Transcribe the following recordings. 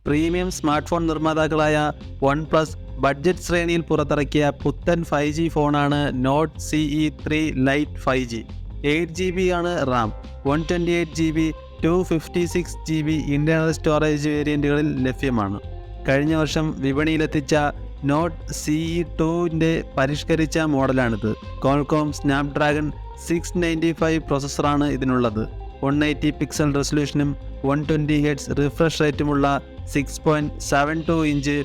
Premium smart phone നിർമ്മാതാക്കളായ OnePlus budget ശ്രേണിയിൽ പുറത്തിറക്കിയ പുത്തൻ 5G ഫോണാണ് not CE3 Lite 5G. 8GB ആണ് Ram, 128GB, 256GB internal storage വേരിയന്റുകളിൽ ലഭ്യമാണ്. കഴിഞ്ഞ വർഷം വിപണിയിലെത്തിച്ച നോട്ട് CE2ന്റെ പരിഷ്കരിച്ച മോഡലാണിത്. കോൾകോം സ്നാപ്ഡ്രാഗൺ 695 പ്രോസസ്സറാണ് ഇതിനുള്ളത്. 180 പിക്സൽ റെസൊല്യൂഷനും 120 Hz റിഫ്രഷ് റേറ്റുമുള്ള 6.72 ഇഞ്ച്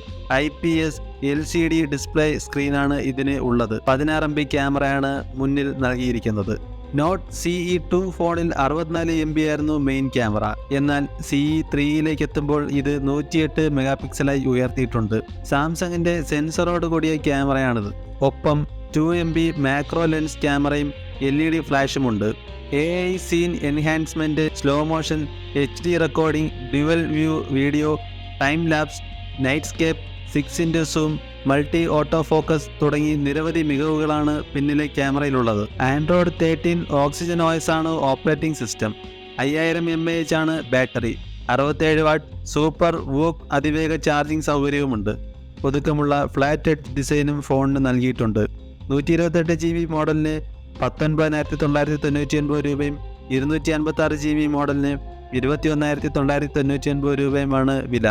IPS LCD ഡിസ്പ്ലേ സ്ക്രീനാണ് ഇതിന് ഉള്ളത്. 16 MB ക്യാമറയാണ് മുന്നിൽ നൽകിയിരിക്കുന്നത്. നോട്ട് CE2 ഫോണിൽ 64 MB ആയിരുന്നു മെയിൻ ക്യാമറ. എന്നാൽ CE3യിലേക്ക് എത്തുമ്പോൾ ഇത് 108 മെഗാപിക്സലായി ഉയർത്തിയിട്ടുണ്ട്. സാംസങ്ങിന്റെ സെൻസറോട് കൂടിയ ക്യാമറയാണിത്. ഒപ്പം 2 MB മാക്രോ ലെൻസ് ക്യാമറയും LED ഫ്ലാഷുമുണ്ട്. AI scene enhancement, slow motion, HD recording, dual view video, time lapse, nightscape, 6x zoom, multi auto focus തുടങ്ങി നിരവധി മികവുകളാണ് പിന്നിലെ ക്യാമറയിലുള്ളത്. ആൻഡ്രോയിഡ് 13 ഓക്സിജൻ OS ആണ് ഓപ്പറേറ്റിംഗ് സിസ്റ്റം. 5000 mAh ആണ് ബാറ്ററി. 67 വാട്ട് സൂപ്പർ വൂക്ക് അതിവേഗ ചാർജിംഗ് സൗകര്യവുമുണ്ട്. ഒതുക്കമുള്ള ഫ്ലാറ്റ് എഡ്ജ് ഡിസൈനും ഫോണിന് നൽകിയിട്ടുണ്ട്. 128GB മോഡലിന് 19,999 രൂപയും 256GB മോഡലിന് 21,999 രൂപയുമാണ് വില.